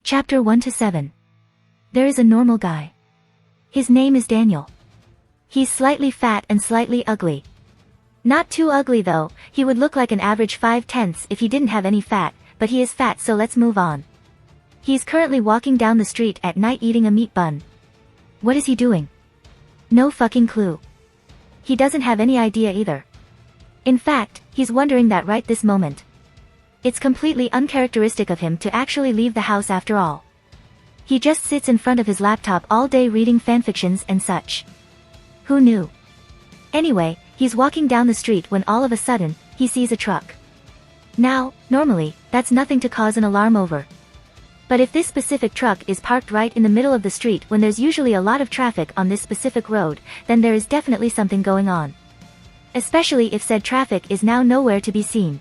Chapter 1-7. There is a normal guy. His name is Daniel. He's slightly fat and slightly ugly. Not too ugly though, he would look like an average 5/10 if he didn't have any fat, but he is fat, so let's move on. He's currently walking down the street at night eating a meat bun. What is he doing? No fucking clue. He doesn't have any idea either. In fact, he's wondering that right this moment. It's completely uncharacteristic of him to actually leave the house after all. He just sits in front of his laptop all day reading fanfictions and such. Who knew? Anyway, he's walking down the street when all of a sudden, he sees a truck. Now, normally, that's nothing to cause an alarm over. But if this specific truck is parked right in the middle of the street when there's usually a lot of traffic on this specific road, then there is definitely something going on. Especially if said traffic is now nowhere to be seen.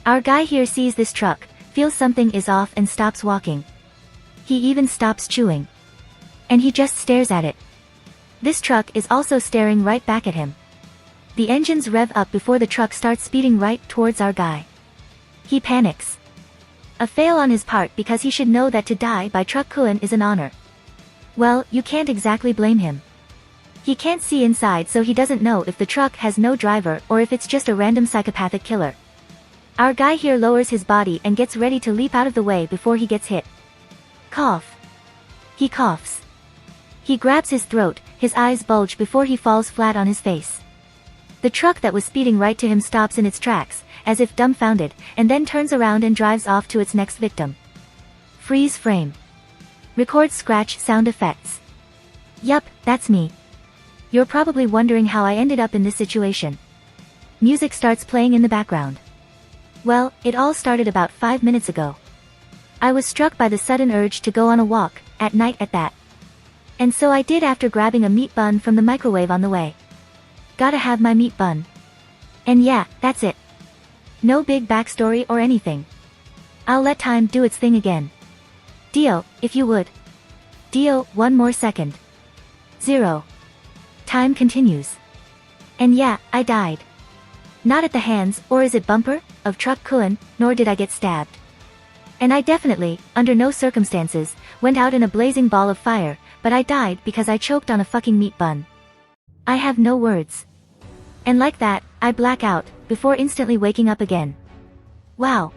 Our guy here sees this truck, feels something is off and stops walking. He even stops chewing. And he just stares at it. This truck is also staring right back at him. The engines rev up before the truck starts speeding right towards our guy. He panics. A fail on his part because he should know that to die by truck Kuan is an honor. Well, you can't exactly blame him. He can't see inside, so he doesn't know if the truck has no driver or if it's just a random psychopathic killer. Our guy here lowers his body and gets ready to leap out of the way before he gets hit. Cough. He coughs. He grabs his throat, his eyes bulge before he falls flat on his face. The truck that was speeding right to him stops in its tracks, as if dumbfounded, and then turns around and drives off to its next victim. Freeze frame. Record scratch sound effects. Yup, that's me. You're probably wondering how I ended up in this situation. Music starts playing in the background. Well, it all started about 5 minutes ago. I was struck by the sudden urge to go on a walk, at night at that. And so I did after grabbing a meat bun from the microwave on the way. Gotta have my meat bun. And yeah, that's it. No big backstory or anything. I'll let time do its thing again. Dio, if you would. Dio, 1 more second. 0. Time continues. And yeah, I died. Not at the hands, or is it bumper, of truck Kuan, nor did I get stabbed. And I definitely, under no circumstances, went out in a blazing ball of fire, but I died because I choked on a fucking meat bun. I have no words. And like that, I black out, before instantly waking up again. Wow.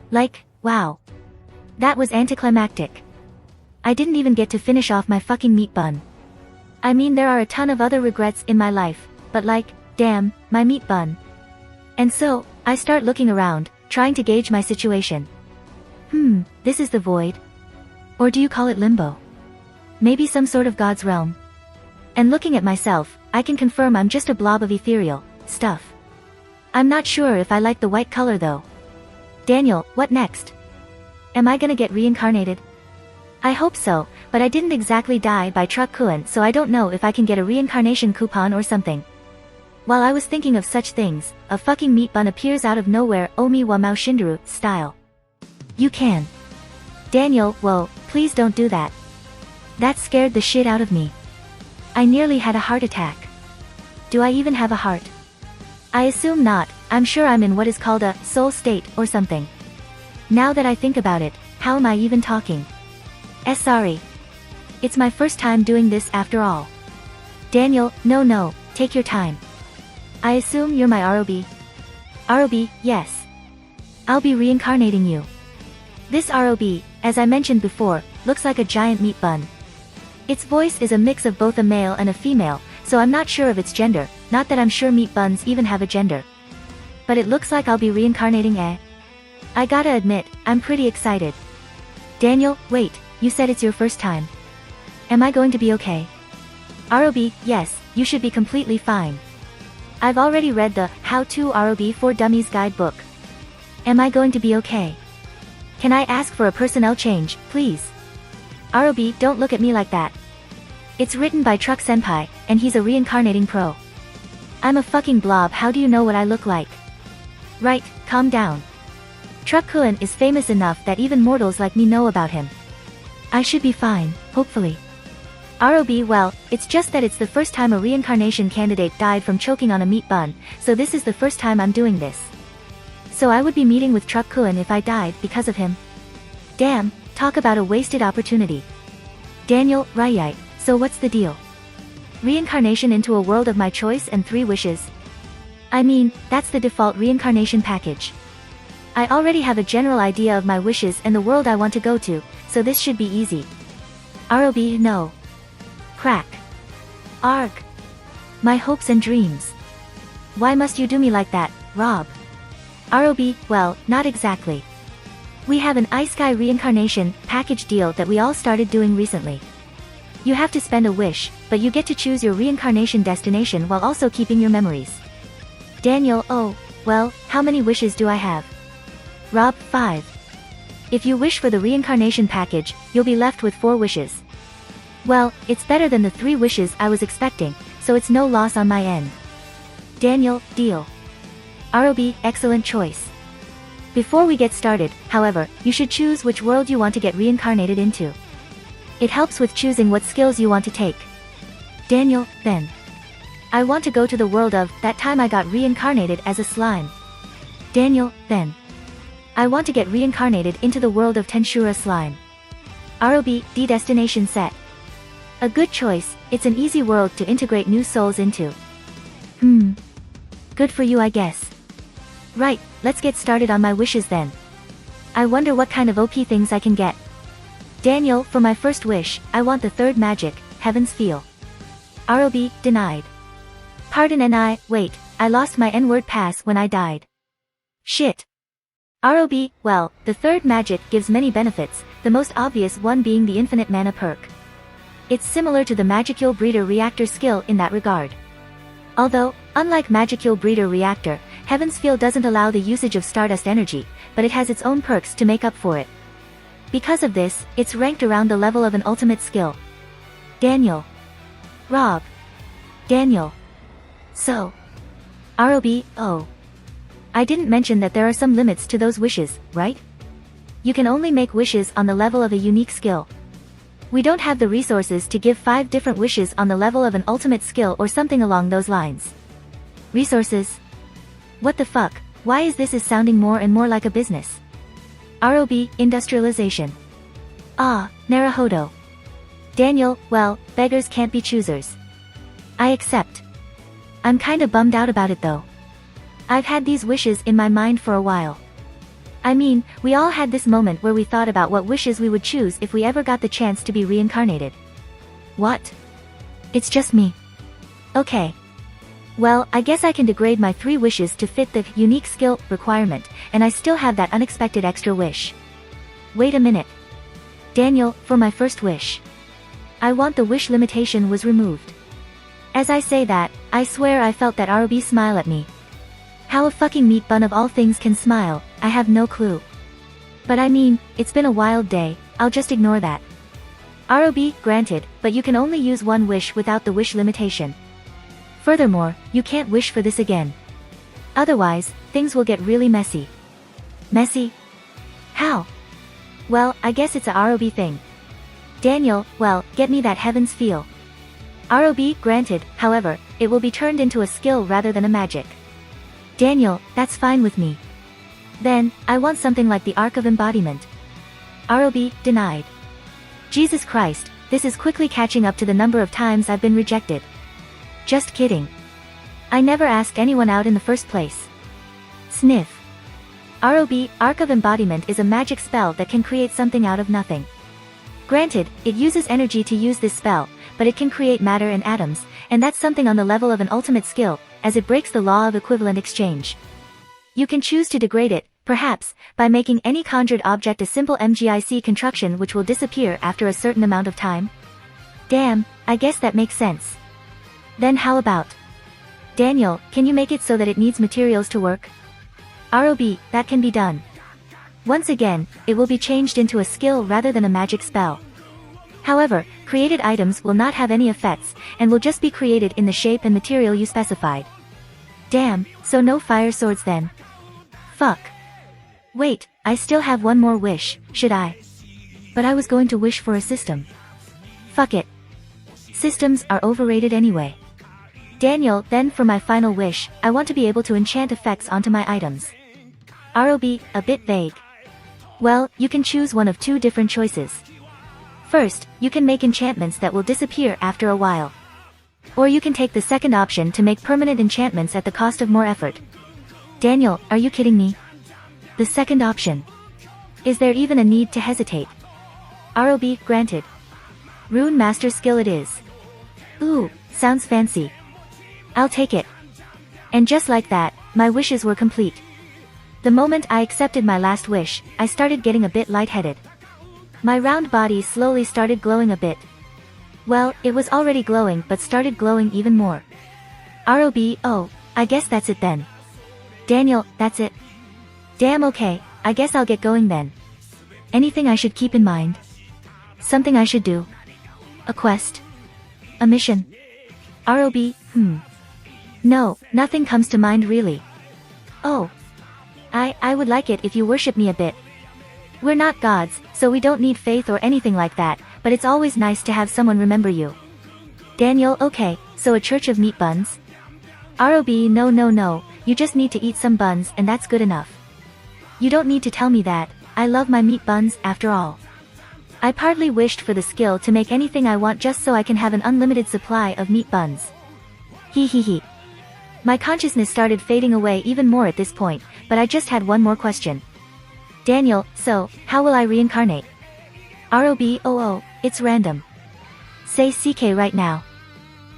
Like, wow. That was anticlimactic. I didn't even get to finish off my fucking meat bun. I mean, there are a ton of other regrets in my life, but like, damn, my meat bun. And so, I start looking around, trying to gauge my situation. This is the void. Or do you call it limbo? Maybe some sort of God's realm. And looking at myself, I can confirm I'm just a blob of ethereal stuff. I'm not sure if I like the white color though. Daniel, what next? Am I gonna get reincarnated? I hope so, but I didn't exactly die by truck Kuan, so I don't know if I can get a reincarnation coupon or something. While I was thinking of such things, a fucking meat bun appears out of nowhere, Omi wa Mao Shindaru style. You can. Daniel, whoa, please don't do that. That scared the shit out of me. I nearly had a heart attack. Do I even have a heart? I assume not. I'm sure I'm in what is called a soul state or something. Now that I think about it, how am I even talking? Sorry. It's my first time doing this after all. Daniel, no, take your time. I assume you're my ROB. ROB, yes. I'll be reincarnating you. This ROB, as I mentioned before, looks like a giant meat bun. Its voice is a mix of both a male and a female, so I'm not sure of its gender, not that I'm sure meat buns even have a gender. But it looks like I'll be reincarnating I gotta admit, I'm pretty excited. Daniel, wait, you said it's your first time. Am I going to be okay? ROB, yes, you should be completely fine. I've already read the How to ROB for Dummies guidebook. Am I going to be okay? Can I ask for a personnel change, please? ROB, don't look at me like that. It's written by Truck Senpai, and he's a reincarnating pro. I'm a fucking blob, how do you know what I look like? Right, calm down. Truck Kuan is famous enough that even mortals like me know about him. I should be fine, hopefully. ROB, well, it's just that it's the first time a reincarnation candidate died from choking on a meat bun, so this is the first time I'm doing this. So I would be meeting with Truck Kuan if I died because of him. Damn, Talk about a wasted opportunity. Daniel, right, so what's the deal? Reincarnation into a world of my choice and 3 wishes? I mean, that's the default reincarnation package. I already have a general idea of my wishes and the world I want to go to, so this should be easy. ROB, no. Crack. Arg. My hopes and dreams. Why must you do me like that, Rob? ROB, well, not exactly. We have an Ice-Sky reincarnation package deal that we all started doing recently. You have to spend a wish, but you get to choose your reincarnation destination while also keeping your memories. Daniel, oh, well, how many wishes do I have? Rob, 5. If you wish for the reincarnation package, you'll be left with 4 wishes. Well, it's better than the 3 wishes I was expecting, so it's no loss on my end. Daniel, deal. ROB, excellent choice. Before we get started, however, you should choose which world you want to get reincarnated into. It helps with choosing what skills you want to take. Daniel, then. I want to go to the world of that time I got reincarnated as a slime. Daniel, then. I want to get reincarnated into the world of tensura slime. ROB, D destination set. A good choice, it's an easy world to integrate new souls into. Good for you, I guess. Right, let's get started on my wishes then. I wonder what kind of OP things I can get. Daniel, for my first wish, I want the 3rd magic, Heaven's Feel. ROB, denied. Pardon and wait, I lost my N-word pass when I died. Shit. ROB, well, the 3rd magic gives many benefits, the most obvious one being the infinite mana perk. It's similar to the Magicule Breeder Reactor skill in that regard. Although, unlike Magicule Breeder Reactor, Heaven's Feel doesn't allow the usage of Stardust energy, but it has its own perks to make up for it. Because of this, it's ranked around the level of an ultimate skill. Daniel. Rob. Daniel. So. ROB, oh. I didn't mention that there are some limits to those wishes, right? You can only make wishes on the level of a unique skill. We don't have the resources to give 5 different wishes on the level of an ultimate skill or something along those lines. Resources? What the fuck, why is this sounding more and more like a business? ROB, industrialization. Ah, Naruhodo. Daniel, well, beggars can't be choosers. I accept. I'm kinda bummed out about it though. I've had these wishes in my mind for a while. I mean, we all had this moment where we thought about what wishes we would choose if we ever got the chance to be reincarnated. What? It's just me. Okay. Well, I guess I can degrade my 3 wishes to fit the unique skill requirement, and I still have that unexpected extra wish. Wait a minute. Daniel, for my first wish. I want the wish limitation was removed. As I say that, I swear I felt that ROB smile at me. How a fucking meat bun of all things can smile, I have no clue. But I mean, it's been a wild day, I'll just ignore that. ROB, granted, but you can only use 1 wish without the wish limitation. Furthermore, you can't wish for this again. Otherwise, things will get really messy. Messy? How? Well, I guess it's a ROB thing. Daniel, well, get me that Heaven's Feel. ROB, granted, however, it will be turned into a skill rather than a magic. Daniel, that's fine with me. Then, I want something like the Arc of Embodiment. ROB, denied. Jesus Christ, this is quickly catching up to the number of times I've been rejected. Just kidding. I never asked anyone out in the first place. Sniff. ROB, Arc of Embodiment is a magic spell that can create something out of nothing. Granted, it uses energy to use this spell, but it can create matter and atoms, and that's something on the level of an ultimate skill, as it breaks the law of equivalent exchange. You can choose to degrade it, perhaps, by making any conjured object a simple MGIC construction which will disappear after a certain amount of time. Damn, I guess that makes sense. Then how about? Daniel, can you make it so that it needs materials to work? ROB, that can be done. Once again, it will be changed into a skill rather than a magic spell. However, created items will not have any effects, and will just be created in the shape and material you specified. Damn, so no fire swords then. Fuck. Wait, I still have 1 more wish, should I? But I was going to wish for a system. Fuck it. Systems are overrated anyway. Daniel, then for my final wish, I want to be able to enchant effects onto my items. ROB, a bit vague. Well, you can choose one of two different choices. First, you can make enchantments that will disappear after a while. Or you can take the second option to make permanent enchantments at the cost of more effort. Daniel, are you kidding me? The second option. Is there even a need to hesitate? ROB, granted. Rune Master skill it is. Ooh, sounds fancy. I'll take it. And just like that, my wishes were complete. The moment I accepted my last wish, I started getting a bit lightheaded. My round body slowly started glowing a bit. Well, it was already glowing but started glowing even more. ROB, oh, I guess that's it then. Daniel, that's it. Damn, okay, I guess I'll get going then. Anything I should keep in mind? Something I should do? A quest? A mission? ROB, No, nothing comes to mind really. Oh. I would like it if you worship me a bit. We're not gods, so we don't need faith or anything like that, but it's always nice to have someone remember you. Daniel, okay, so a church of meat buns? ROB, no, you just need to eat some buns and that's good enough. You don't need to tell me that, I love my meat buns after all. I partly wished for the skill to make anything I want just so I can have an unlimited supply of meat buns. Hee. My consciousness started fading away even more at this point, but I just had one more question. Daniel, so, how will I reincarnate? ROB, oh, it's random. Say CK right now.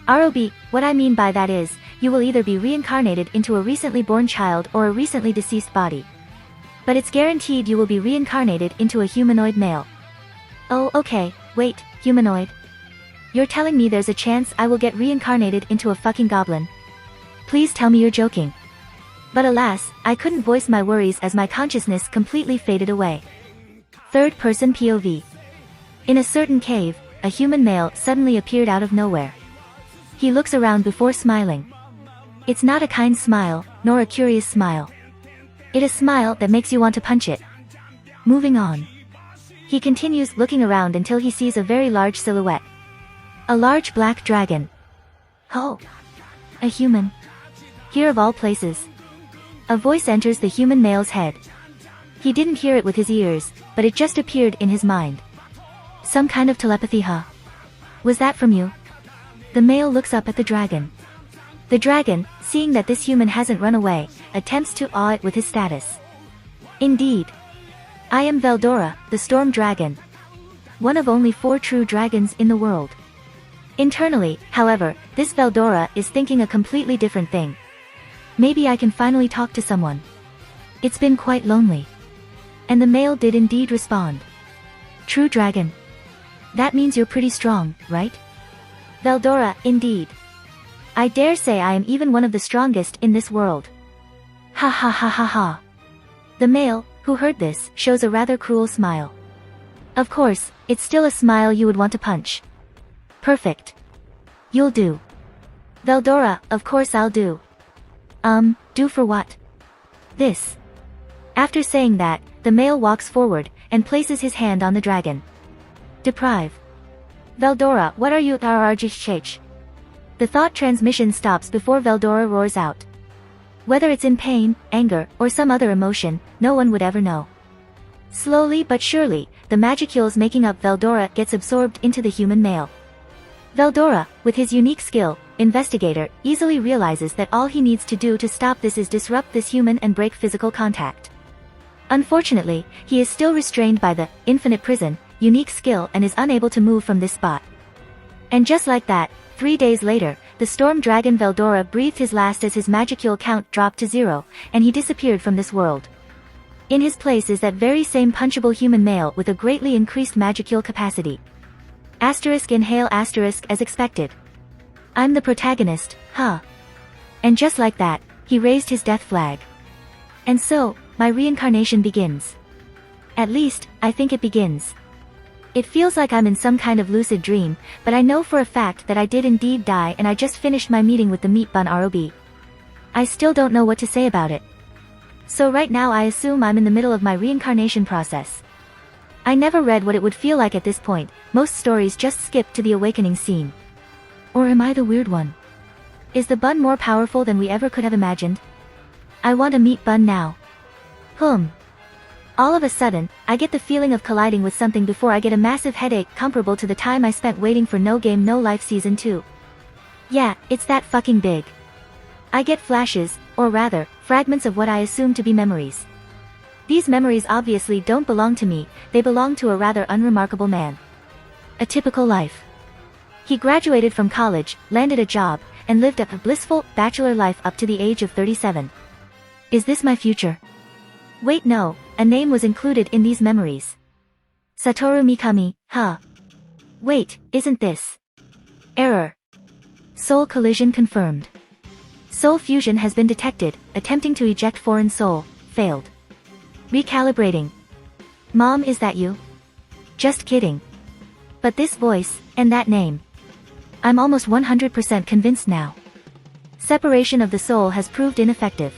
ROB, what I mean by that is, you will either be reincarnated into a recently born child or a recently deceased body. But it's guaranteed you will be reincarnated into a humanoid male. Oh, okay, wait, humanoid? You're telling me there's a chance I will get reincarnated into a fucking goblin? Please tell me you're joking. But alas, I couldn't voice my worries as my consciousness completely faded away. Third-person POV. In a certain cave, a human male suddenly appeared out of nowhere. He looks around before smiling. It's not a kind smile, nor a curious smile. It's a smile that makes you want to punch it. Moving on. He continues looking around until he sees a very large silhouette. A large black dragon. Oh. A human. Here of all places. A voice enters the human male's head. He didn't hear it with his ears, but it just appeared in his mind. Some kind of telepathy, huh? Was that from you? The male looks up at the dragon. The dragon, seeing that this human hasn't run away, attempts to awe it with his status. Indeed. I am Veldora, the storm dragon. One of only 4 true dragons in the world. Internally, however, this Veldora is thinking a completely different thing. Maybe I can finally talk to someone. It's been quite lonely. And the male did indeed respond. True dragon. That means you're pretty strong, right? Veldora, indeed. I dare say I am even one of the strongest in this world. Ha. The male, who heard this, shows a rather cruel smile. Of course, it's still a smile you would want to punch. Perfect. You'll do. Veldora, of course I'll do. Do for what? This. After saying that, the male walks forward, and places his hand on the dragon. Deprive. Veldora, what are you RRGH? The thought transmission stops before Veldora roars out. Whether it's in pain, anger, or some other emotion, no one would ever know. Slowly but surely, the magicules making up Veldora gets absorbed into the human male. Veldora, with his unique skill, Investigator, easily realizes that all he needs to do to stop this is disrupt this human and break physical contact. Unfortunately, he is still restrained by the infinite prison, unique skill and is unable to move from this spot. And just like that, 3 days later, the storm dragon Veldora breathed his last as his magicule count dropped to 0, and he disappeared from this world. In his place is that very same punchable human male with a greatly increased magicule capacity. Inhale as expected. I'm the protagonist, huh? And just like that, he raised his death flag. And so, my reincarnation begins. At least, I think it begins. It feels like I'm in some kind of lucid dream, but I know for a fact that I did indeed die and I just finished my meeting with the meat bun ROB. I still don't know what to say about it. So right now I assume I'm in the middle of my reincarnation process. I never read what it would feel like at this point, most stories just skip to the awakening scene. Or am I the weird one? Is the bun more powerful than we ever could have imagined? I want a meat bun now. All of a sudden, I get the feeling of colliding with something before I get a massive headache comparable to the time I spent waiting for No Game No Life Season 2. Yeah, it's that fucking big. I get flashes, or rather, fragments of what I assume to be memories. These memories obviously don't belong to me, they belong to a rather unremarkable man. A typical life. He graduated from college, landed a job, and lived a blissful, bachelor life up to the age of 37. Is this my future? Wait, no, a name was included in these memories. Satoru Mikami, huh? Wait, isn't this? Error. Soul collision confirmed. Soul fusion has been detected, attempting to eject foreign soul, failed. Recalibrating. Mom, is that you? Just kidding. But this voice, and that name. I'm almost 100% convinced now. Separation of the soul has proved ineffective.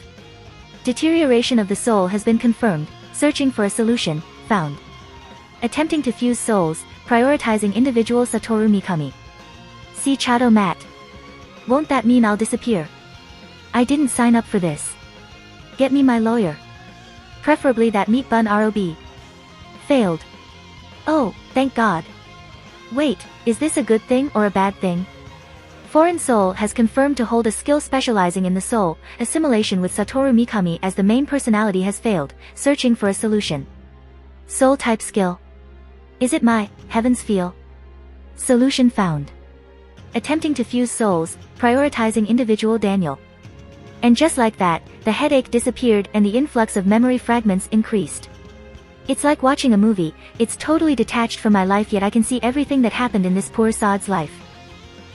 Deterioration of the soul has been confirmed, searching for a solution, found. Attempting to fuse souls, prioritizing individual Satoru Mikami. See Chato Mat. Won't that mean I'll disappear? I didn't sign up for this. Get me my lawyer. Preferably that meat bun ROB. Failed. Oh, thank God. Wait, is this a good thing or a bad thing? Foreign Soul has confirmed to hold a skill specializing in the soul, assimilation with Satoru Mikami as the main personality has failed, searching for a solution. Soul type skill. Is it my, heavens feel? Solution found. Attempting to fuse souls, prioritizing individual Daniel. And just like that, the headache disappeared and the influx of memory fragments increased. It's like watching a movie, it's totally detached from my life yet I can see everything that happened in this poor sod's life.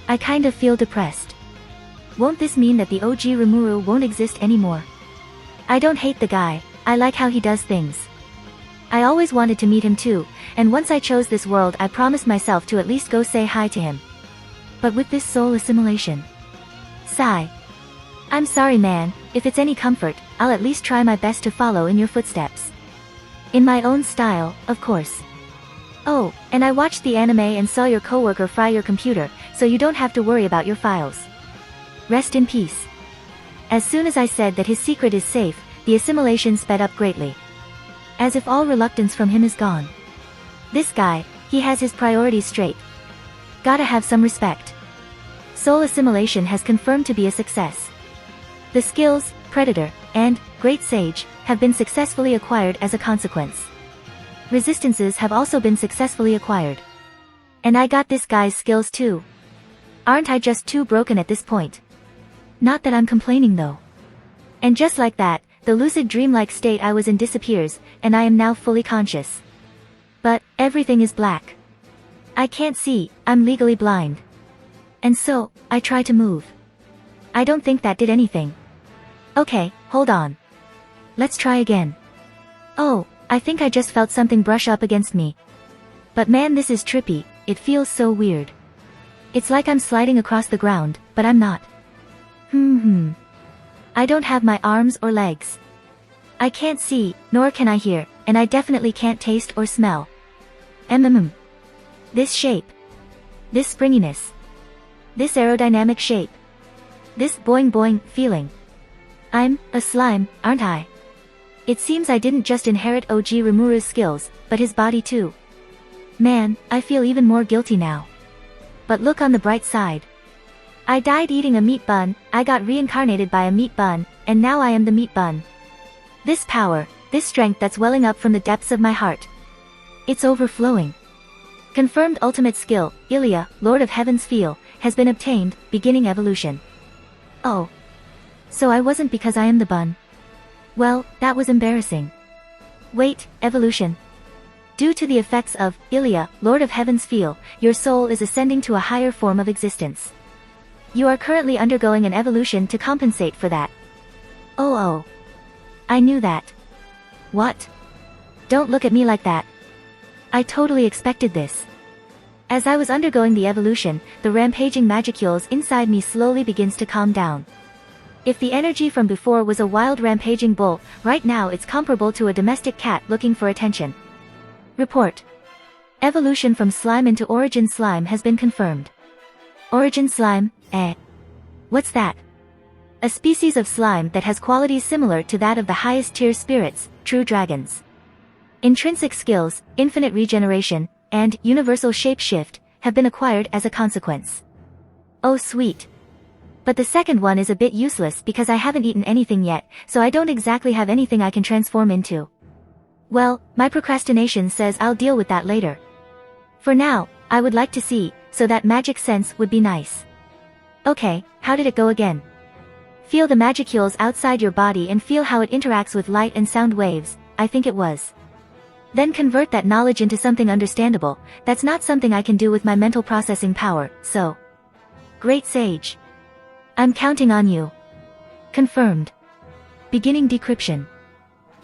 I kind of feel depressed. Won't this mean that the OG Rimuru won't exist anymore? I don't hate the guy, I like how he does things. I always wanted to meet him too, and once I chose this world I promised myself to at least go say hi to him. But with this soul assimilation. Sigh. I'm sorry man, if it's any comfort, I'll at least try my best to follow in your footsteps. In my own style, of course. Oh, and I watched the anime and saw your coworker fry your computer, so you don't have to worry about your files. Rest in peace. As soon as I said that his secret is safe, the assimilation sped up greatly. As if all reluctance from him is gone. This guy, he has his priorities straight. Gotta have some respect. Soul assimilation has confirmed to be a success. The skills, Predator, and Great Sage, have been successfully acquired as a consequence. Resistances have also been successfully acquired. And I got this guy's skills too. Aren't I just too broken at this point? Not that I'm complaining though. And just like that, the lucid dreamlike state I was in disappears, and I am now fully conscious. But, everything is black. I can't see, I'm legally blind. And so, I try to move. I don't think that did anything. Okay, hold on. Let's try again. Oh, I think I just felt something brush up against me. But man, this is trippy, it feels so weird. It's like I'm sliding across the ground, but I'm not. I don't have my arms or legs. I can't see, nor can I hear, and I definitely can't taste or smell. This shape. This springiness. This aerodynamic shape. This boing boing feeling. I'm a slime, aren't I? It seems I didn't just inherit OG Rimuru's skills, but his body too. Man, I feel even more guilty now. But look on the bright side. I died eating a meat bun, I got reincarnated by a meat bun, and now I am the meat bun. This power, this strength that's welling up from the depths of my heart. It's overflowing. Confirmed ultimate skill, Ilya, Lord of Heaven's Feel, has been obtained, beginning evolution. Oh. So I wasn't because I am the bun. Well, that was embarrassing. Wait, evolution. Due to the effects of Ilya, Lord of Heaven's Feel, your soul is ascending to a higher form of existence. You are currently undergoing an evolution to compensate for that. Oh. I knew that. What? Don't look at me like that. I totally expected this. As I was undergoing the evolution, the rampaging magicules inside me slowly begins to calm down. If the energy from before was a wild rampaging bull, right now it's comparable to a domestic cat looking for attention. Report. Evolution from slime into origin slime has been confirmed. Origin slime, What's that? A species of slime that has qualities similar to that of the highest tier spirits, true dragons. Intrinsic skills, infinite regeneration, and universal shapeshift have been acquired as a consequence. Oh sweet. But the second one is a bit useless because I haven't eaten anything yet, so I don't exactly have anything I can transform into. Well, my procrastination says I'll deal with that later. For now, I would like to see, so that magic sense would be nice. Okay, how did it go again? Feel the magicules outside your body and feel how it interacts with light and sound waves, I think it was. Then convert that knowledge into something understandable. That's not something I can do with my mental processing power, so. Great Sage. I'm counting on you. Confirmed. Beginning decryption.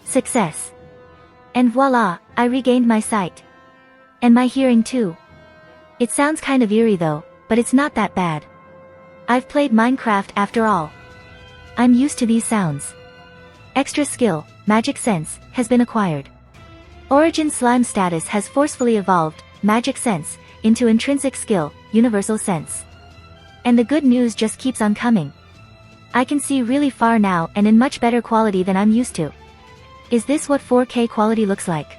Success. And voila, I regained my sight. And my hearing too. It sounds kind of eerie though, but it's not that bad. I've played Minecraft after all. I'm used to these sounds. Extra skill, magic sense, has been acquired. Origin slime status has forcefully evolved, magic sense, into intrinsic skill, universal sense. And the good news just keeps on coming. I can see really far now and in much better quality than I'm used to. Is this what 4K quality looks like?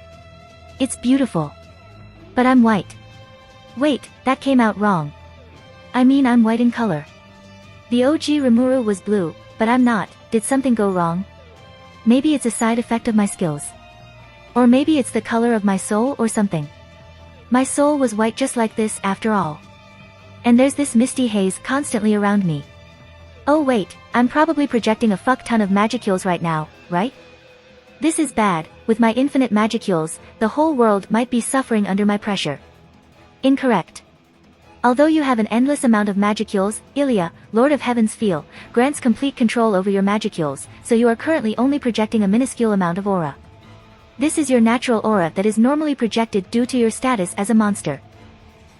It's beautiful. But I'm white. Wait, that came out wrong. I mean I'm white in color. The OG Rimuru was blue, but I'm not. Did something go wrong? Maybe it's a side effect of my skills. Or maybe it's the color of my soul or something. My soul was white just like this after all. And there's this misty haze constantly around me. Oh wait, I'm probably projecting a fuck ton of magicules right now, right? This is bad. With my infinite magicules, the whole world might be suffering under my pressure. Incorrect. Although you have an endless amount of magicules, Ilya, Lord of Heaven's Feel, grants complete control over your magicules, so you are currently only projecting a minuscule amount of aura. This is your natural aura that is normally projected due to your status as a monster.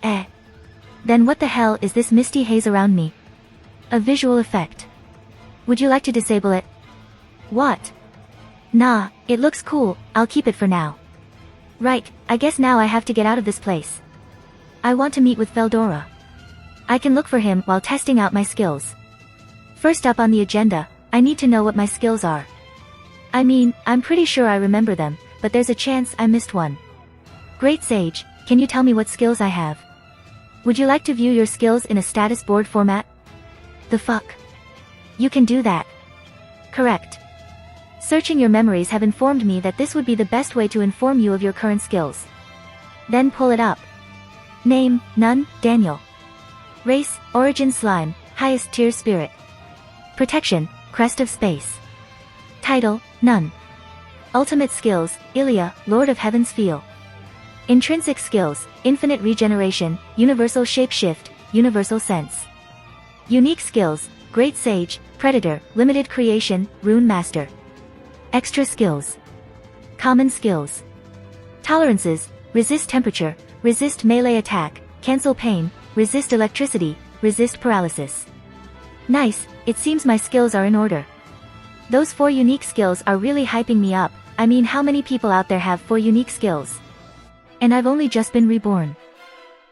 Then what the hell is this misty haze around me? A visual effect. Would you like to disable it? What? Nah, it looks cool, I'll keep it for now. Right, I guess now I have to get out of this place. I want to meet with Veldora. I can look for him while testing out my skills. First up on the agenda, I need to know what my skills are. I mean, I'm pretty sure I remember them, but there's a chance I missed one. Great Sage, can you tell me what skills I have? Would you like to view your skills in a status board format? The fuck? You can do that. Correct. Searching your memories have informed me that this would be the best way to inform you of your current skills. Then pull it up. Name, none, Daniel. Race, origin slime, highest tier spirit. Protection, crest of space. Title, none. Ultimate skills, Ilya, Lord of Heaven's Feel. Intrinsic skills, infinite regeneration, universal shapeshift, universal sense. Unique skills, Great Sage, Predator, limited creation, Rune Master. Extra skills. Common skills. Tolerances, resist temperature, resist melee attack, cancel pain, resist electricity, resist paralysis. Nice, it seems my skills are in order. Those 4 unique skills are really hyping me up. I mean, how many people out there have 4 unique skills? And I've only just been reborn.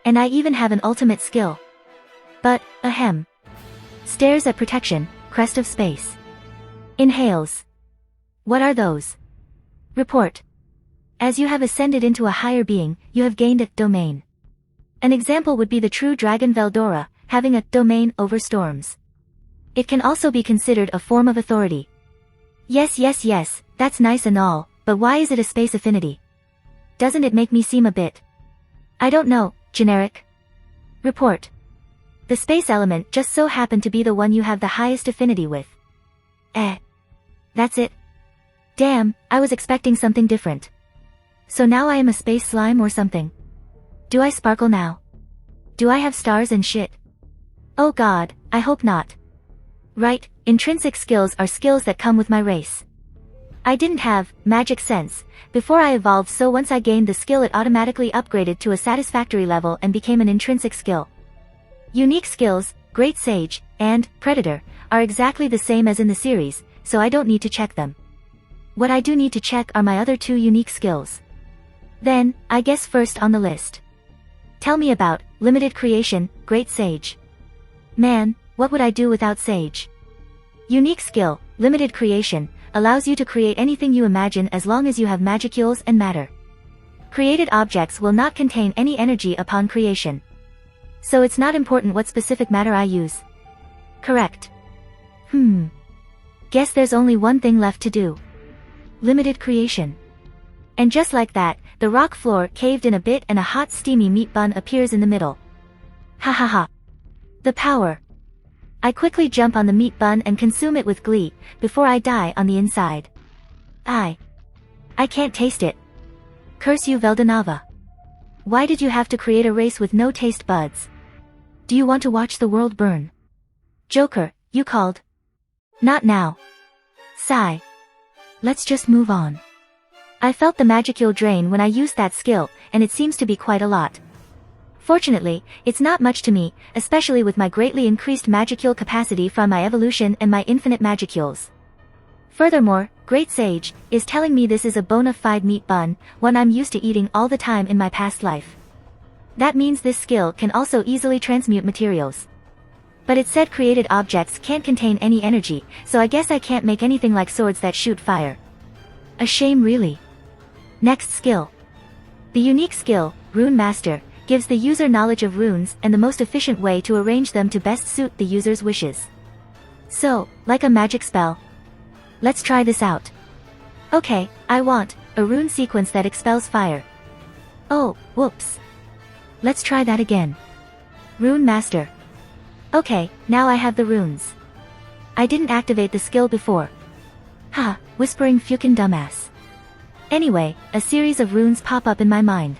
And I even have an ultimate skill. But, ahem. Stares at protection, crest of space. Inhales. What are those? Report. As you have ascended into a higher being, you have gained a domain. An example would be the true dragon Veldora, having a domain over storms. It can also be considered a form of authority. Yes, that's nice and all, but why is it a space affinity? Doesn't it make me seem a bit... I don't know, generic? Report. The space element just so happened to be the one you have the highest affinity with. That's it? Damn, I was expecting something different. So now I am a space slime or something? Do I sparkle now? Do I have stars and shit? Oh god, I hope not. Right, intrinsic skills are skills that come with my race. I didn't have magic sense before I evolved, so once I gained the skill it automatically upgraded to a satisfactory level and became an intrinsic skill. Unique skills, Great Sage, and Predator, are exactly the same as in the series, so I don't need to check them. What I do need to check are my other 2 unique skills. Then, I guess first on the list. Tell me about limited creation, Great Sage. Man, what would I do without Sage? Unique skill, limited creation, allows you to create anything you imagine as long as you have magicules and matter. Created objects will not contain any energy upon creation. So it's not important what specific matter I use. Correct. Guess there's only one thing left to do. Limited creation. And just like that, the rock floor caved in a bit and a hot steamy meat bun appears in the middle. Ha ha ha. The power. I quickly jump on the meat bun and consume it with glee, before I die on the inside. I can't taste it. Curse you, Veldanava. Why did you have to create a race with no taste buds? Do you want to watch the world burn? Joker, you called. Not now. Sigh. Let's just move on. I felt the magicule drain when I used that skill, and it seems to be quite a lot. Fortunately, it's not much to me, especially with my greatly increased magicule capacity from my evolution and my infinite magicules. Furthermore, Great Sage is telling me this is a bona fide meat bun, one I'm used to eating all the time in my past life. That means this skill can also easily transmute materials. But it said created objects can't contain any energy, so I guess I can't make anything like swords that shoot fire. A shame really. Next skill. The unique skill, Rune Master, gives the user knowledge of runes and the most efficient way to arrange them to best suit the user's wishes. So, like a magic spell. Let's try this out. Okay, I want a rune sequence that expels fire. Oh, whoops. Let's try that again. Rune Master. Okay, now I have the runes. I didn't activate the skill before. Ha, whispering fucking dumbass. Anyway, a series of runes pop up in my mind.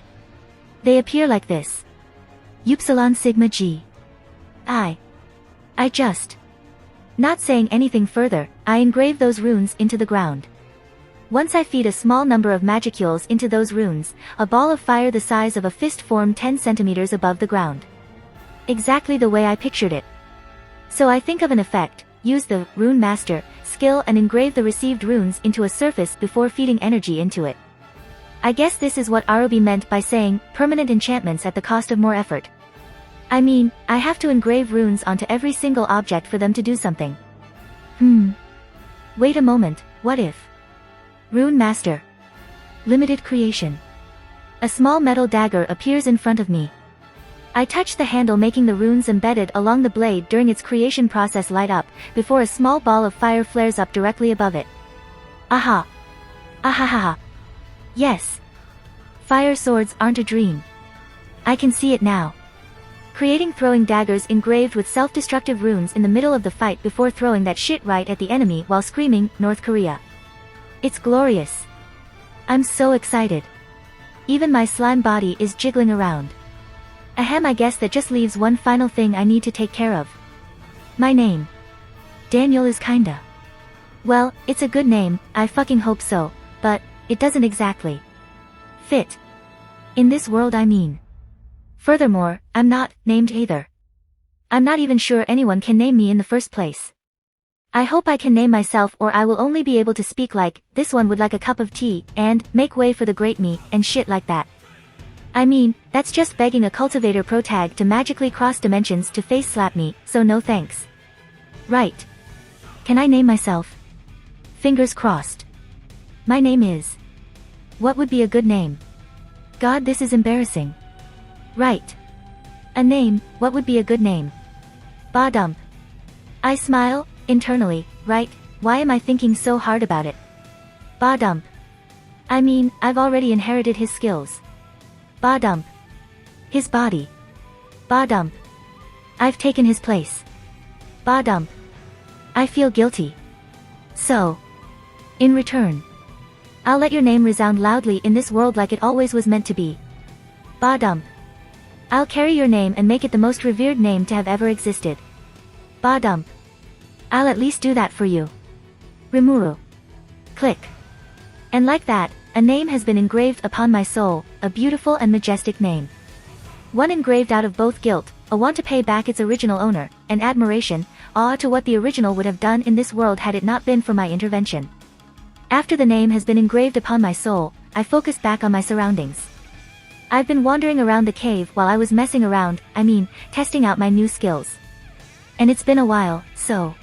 They appear like this. Upsilon Sigma G. I just. Not saying anything further, I engrave those runes into the ground. Once I feed a small number of magicules into those runes, a ball of fire the size of a fist formed 10 centimeters above the ground. Exactly the way I pictured it. So I think of an effect, use the Rune Master skill and engrave the received runes into a surface before feeding energy into it. I guess this is what Arubi meant by saying, permanent enchantments at the cost of more effort. I mean, I have to engrave runes onto every single object for them to do something. Wait a moment, what if? Rune Master. Limited creation. A small metal dagger appears in front of me. I touch the handle making the runes embedded along the blade during its creation process light up, before a small ball of fire flares up directly above it. Aha! Ahahaha! Yes! Fire swords aren't a dream. I can see it now. Creating throwing daggers engraved with self-destructive runes in the middle of the fight before throwing that shit right at the enemy while screaming, North Korea. It's glorious. I'm so excited. Even my slime body is jiggling around. Ahem, I guess that just leaves one final thing I need to take care of. My name. Daniel is kinda. Well, it's a good name, I fucking hope so, but it doesn't exactly fit. In this world I mean. Furthermore, I'm not named either. I'm not even sure anyone can name me in the first place. I hope I can name myself or I will only be able to speak like, this one would like a cup of tea, and, make way for the great me, and shit like that. I mean, that's just begging a cultivator protag to magically cross dimensions to face slap me, so no thanks. Right. Can I name myself? Fingers crossed. My name is. What would be a good name? God, this is embarrassing. Right. A name, what would be a good name? Ba-dump. I smile, internally, right, why am I thinking so hard about it? Ba-dump. I mean, I've already inherited his skills. Ba-dump. His body. Ba-dump. I've taken his place. Ba-dump. I feel guilty. So. In return. I'll let your name resound loudly in this world like it always was meant to be. Ba-dump. I'll carry your name and make it the most revered name to have ever existed. Ba-dump. I'll at least do that for you. Rimuru. Click. And like that, a name has been engraved upon my soul, a beautiful and majestic name. One engraved out of both guilt, a want to pay back its original owner, and admiration, awe to what the original would have done in this world had it not been for my intervention. After the name has been engraved upon my soul, I focus back on my surroundings. I've been wandering around the cave while I was messing around, testing out my new skills. And it's been a while, so.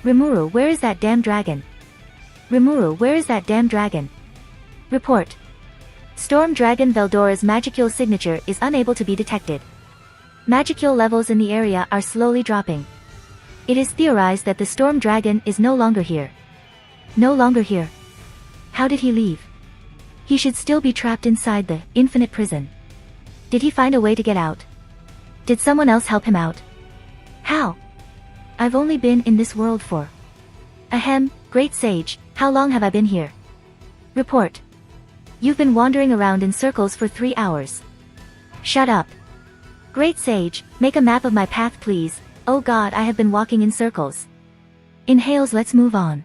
Rimuru, where is that damn dragon? Rimuru, where is that damn dragon? Report. Storm Dragon Veldora's Magicule signature is unable to be detected. Magicule levels in the area are slowly dropping. It is theorized that the Storm Dragon is no longer here. No longer here. How did he leave? He should still be trapped inside the infinite prison. Did he find a way to get out? Did someone else help him out? How? I've only been in this world for... Ahem, Great Sage, how long have I been here? Report. You've been wandering around in circles for 3 hours. Shut up. Great Sage, make a map of my path please. Oh god, I have been walking in circles. Inhales, let's move on.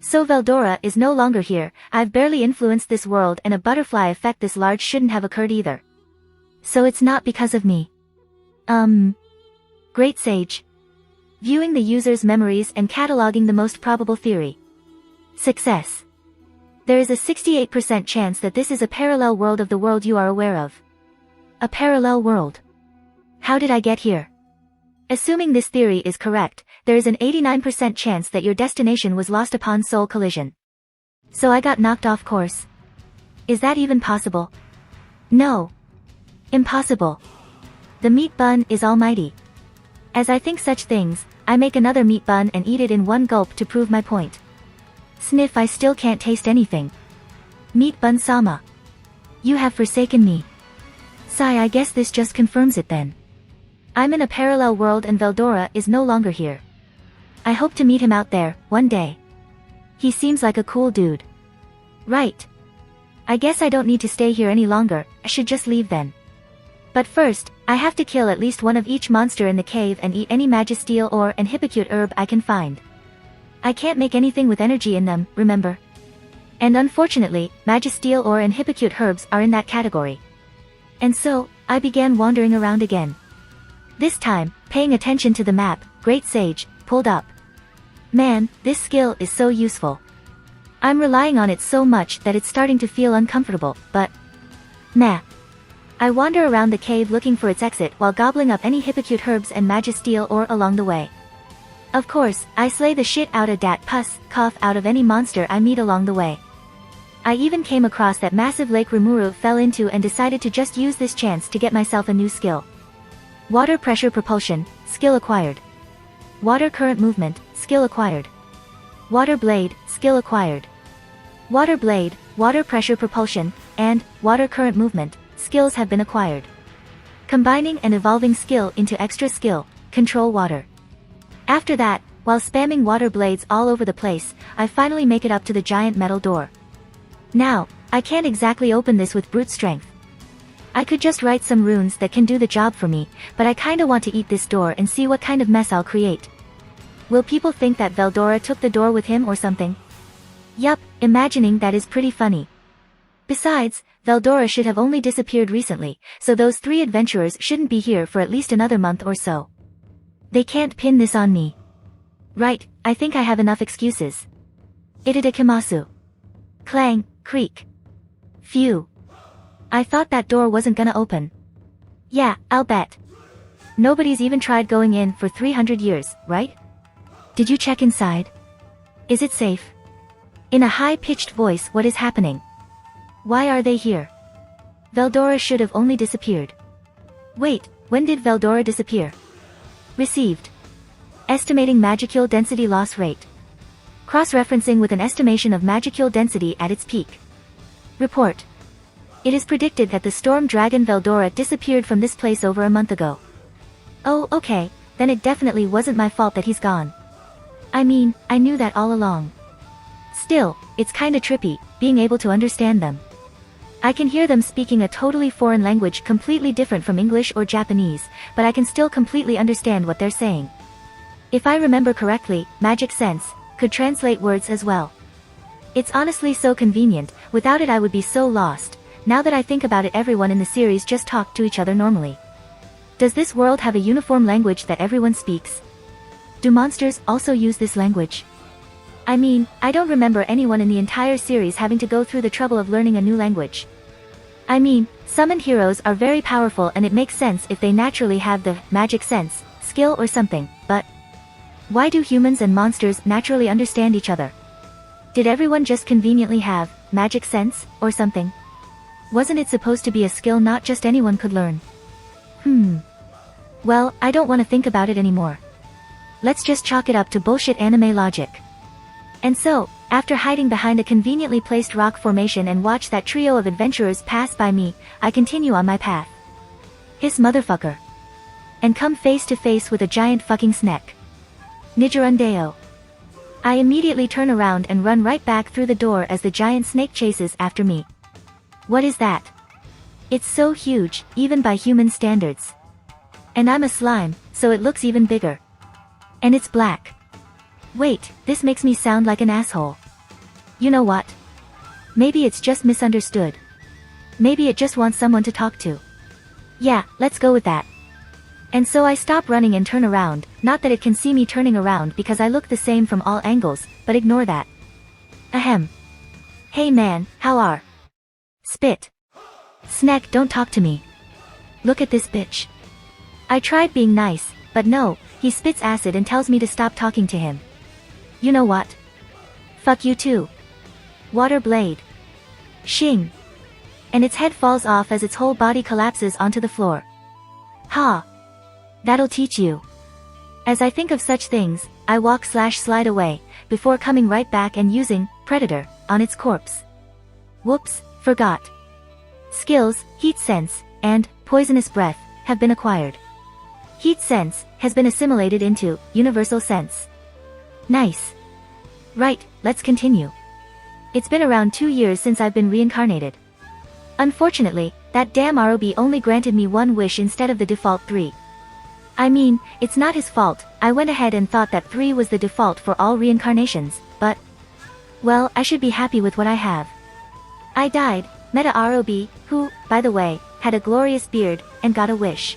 So Veldora is no longer here. I've barely influenced this world, and a butterfly effect this large shouldn't have occurred either. So it's not because of me. Great Sage. Viewing the user's memories and cataloging the most probable theory. Success. There is a 68% chance that this is a parallel world of the world you are aware of. A parallel world. How did I get here? Assuming this theory is correct, there is an 89% chance that your destination was lost upon soul collision. So I got knocked off course. Is that even possible? No. Impossible. The meat bun is almighty. As I think such things, I make another meat bun and eat it in one gulp to prove my point. Sniff, I still can't taste anything. Meat bun sama. You have forsaken me. Sigh, I guess this just confirms it then. I'm in a parallel world and Veldora is no longer here. I hope to meet him out there, one day. He seems like a cool dude. Right. I guess I don't need to stay here any longer, I should just leave then. But first, I have to kill at least one of each monster in the cave and eat any magisteel ore and hypocute herb I can find. I can't make anything with energy in them, remember? And unfortunately, magisteel ore and hypocute herbs are in that category. And so, I began wandering around again. This time, paying attention to the map, Great Sage, pulled up. Man, this skill is so useful. I'm relying on it so much that it's starting to feel uncomfortable, but... Nah. I wander around the cave looking for its exit while gobbling up any hypocute herbs and magisteel ore along the way. Of course, I slay the shit out of dat pus, cough out of any monster I meet along the way. I even came across that massive lake Rimuru fell into and decided to just use this chance to get myself a new skill. Water pressure propulsion, skill acquired. Water current movement, skill acquired. Water blade, skill acquired. Water blade, water pressure propulsion, and water current movement, skills have been acquired. Combining an evolving skill into extra skill, control water. After that, while spamming water blades all over the place, I finally make it up to the giant metal door. Now, I can't exactly open this with brute strength. I could just write some runes that can do the job for me, but I kinda want to eat this door and see what kind of mess I'll create. Will people think that Veldora took the door with him or something? Yup, imagining that is pretty funny. Besides, Veldora should have only disappeared recently, so those 3 adventurers shouldn't be here for at least another month or so. They can't pin this on me. Right, I think I have enough excuses. Itadakimasu. Clang, creak. Phew. I thought that door wasn't gonna open. Yeah, I'll bet. Nobody's even tried going in for 300 years, right? Did you check inside? Is it safe? In a high-pitched voice, what is happening? Why are they here? Veldora should have only disappeared. Wait, when did Veldora disappear? Received. Estimating magicule density loss rate. Cross-referencing with an estimation of magicule density at its peak. Report. It is predicted that the storm dragon Veldora disappeared from this place over a month ago. Oh, okay, then it definitely wasn't my fault that he's gone. I mean, I knew that all along. Still, it's kinda trippy, being able to understand them. I can hear them speaking a totally foreign language completely different from English or Japanese, but I can still completely understand what they're saying. If I remember correctly, Magic Sense could translate words as well. It's honestly so convenient, without it I would be so lost. Now that I think about it, everyone in the series just talked to each other normally. Does this world have a uniform language that everyone speaks? Do monsters also use this language? I mean, I don't remember anyone in the entire series having to go through the trouble of learning a new language. I mean, summoned heroes are very powerful and it makes sense if they naturally have the magic sense, skill or something, but why do humans and monsters naturally understand each other? Did everyone just conveniently have magic sense, or something? Wasn't it supposed to be a skill not just anyone could learn? Well, I don't want to think about it anymore. Let's just chalk it up to bullshit anime logic. And so, after hiding behind a conveniently placed rock formation and watch that trio of adventurers pass by me, I continue on my path. Hiss motherfucker. And come face to face with a giant fucking snake. Nigerundeo. I immediately turn around and run right back through the door as the giant snake chases after me. What is that? It's so huge, even by human standards. And I'm a slime, so it looks even bigger. And it's black. Wait, this makes me sound like an asshole. You know what? Maybe it's just misunderstood. Maybe it just wants someone to talk to. Yeah, let's go with that. And so I stop running and turn around, not that it can see me turning around because I look the same from all angles, but ignore that. Ahem. Hey man, how are? Spit. Snack, don't talk to me. Look at this bitch. I tried being nice, but no, he spits acid and tells me to stop talking to him. You know what? Fuck you too. Water blade. Shing. And its head falls off as its whole body collapses onto the floor. Ha. That'll teach you. As I think of such things, I walk/slide away, before coming right back and using Predator on its corpse. Whoops, forgot. Skills, Heat Sense, and Poisonous Breath, have been acquired. Heat Sense has been assimilated into Universal Sense. Nice. Right, let's continue. It's been around 2 years since I've been reincarnated. Unfortunately, that damn ROB only granted me 1 wish instead of the default 3. I mean, it's not his fault, I went ahead and thought that 3 was the default for all reincarnations, but... well, I should be happy with what I have. I died, met a ROB, who, by the way, had a glorious beard, and got a wish.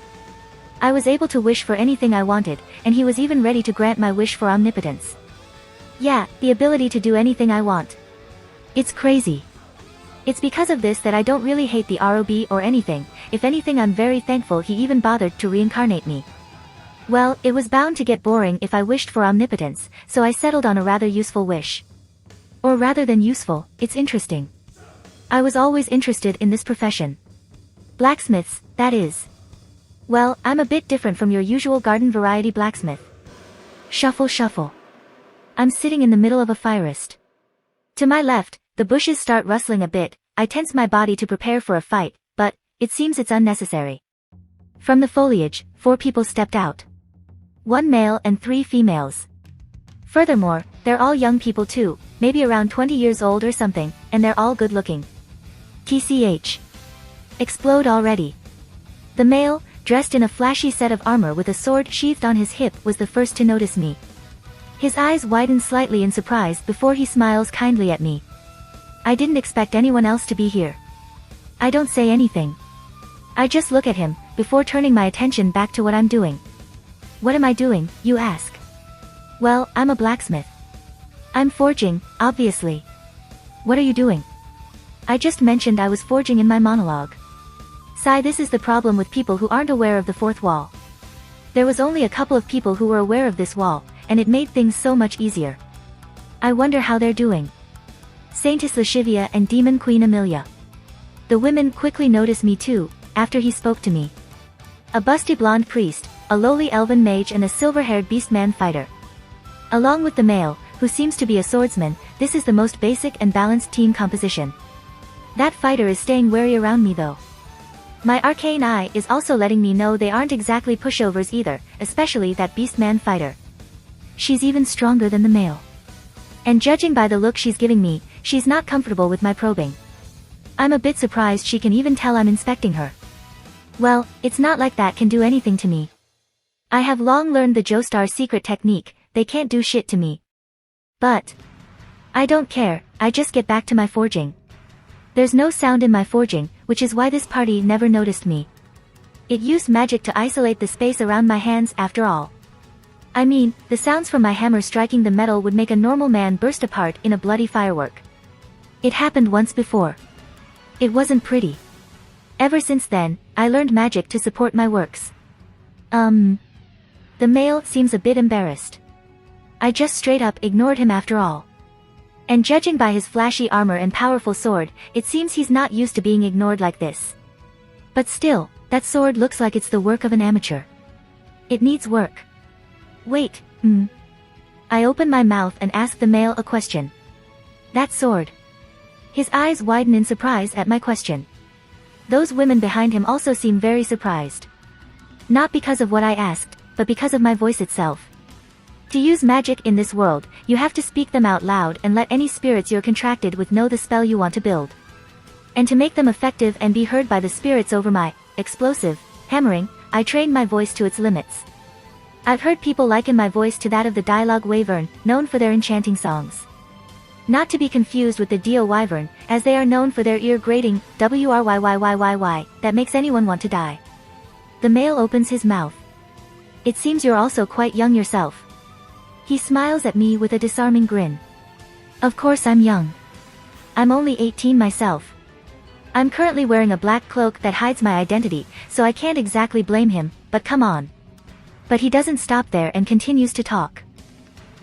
I was able to wish for anything I wanted, and he was even ready to grant my wish for omnipotence. Yeah, the ability to do anything I want. It's crazy. It's because of this that I don't really hate the ROB or anything, if anything I'm very thankful he even bothered to reincarnate me. Well, it was bound to get boring if I wished for omnipotence, so I settled on a rather useful wish. Or rather than useful, it's interesting. I was always interested in this profession. Blacksmiths, that is. Well, I'm a bit different from your usual garden variety blacksmith. Shuffle shuffle. I'm sitting in the middle of a forest. To my left, the bushes start rustling a bit, I tense my body to prepare for a fight, but, it seems it's unnecessary. From the foliage, 4 people stepped out. 1 male and 3 females. Furthermore, they're all young people too, maybe around 20 years old or something, and they're all good looking. TCH. Explode already. The male, dressed in a flashy set of armor with a sword sheathed on his hip, was the first to notice me. His eyes widen slightly in surprise before he smiles kindly at me. I didn't expect anyone else to be here. I don't say anything. I just look at him, before turning my attention back to what I'm doing. What am I doing, you ask? Well, I'm a blacksmith. I'm forging, obviously. What are you doing? I just mentioned I was forging in my monologue. Sigh, this is the problem with people who aren't aware of the 4th wall. There was only a couple of people who were aware of this wall, and it made things so much easier. I wonder how they're doing. Saintess Lashivia and Demon Queen Amelia. The women quickly notice me too, after he spoke to me. A busty blonde priest, a lowly elven mage and a silver-haired beastman fighter. Along with the male, who seems to be a swordsman, this is the most basic and balanced team composition. That fighter is staying wary around me though. My arcane eye is also letting me know they aren't exactly pushovers either, especially that beastman fighter. She's even stronger than the male. And judging by the look she's giving me, she's not comfortable with my probing. I'm a bit surprised she can even tell I'm inspecting her. Well, it's not like that can do anything to me. I have long learned the Joestar secret technique, they can't do shit to me. But I don't care, I just get back to my forging. There's no sound in my forging, which is why this party never noticed me. It used magic to isolate the space around my hands after all. I mean, the sounds from my hammer striking the metal would make a normal man burst apart in a bloody firework. It happened once before. It wasn't pretty. Ever since then, I learned magic to support my works. The male seems a bit embarrassed. I just straight up ignored him after all. And judging by his flashy armor and powerful sword, it seems he's not used to being ignored like this. But still, that sword looks like it's the work of an amateur. It needs work. Wait, I open my mouth and ask the male a question. That sword. His eyes widen in surprise at my question. Those women behind him also seem very surprised. Not because of what I asked, but because of my voice itself. To use magic in this world, you have to speak them out loud and let any spirits you're contracted with know the spell you want to build. And to make them effective and be heard by the spirits over my explosive hammering, I trained my voice to its limits. I've heard people liken my voice to that of the dialogue wyvern, known for their enchanting songs. Not to be confused with the dio wyvern, as they are known for their ear-grating wryyyyyy that makes anyone want to die. The male opens his mouth. It seems you're also quite young yourself. He smiles at me with a disarming grin. Of course I'm young. I'm only 18 myself. I'm currently wearing a black cloak that hides my identity, so I can't exactly blame him, but come on. But he doesn't stop there and continues to talk.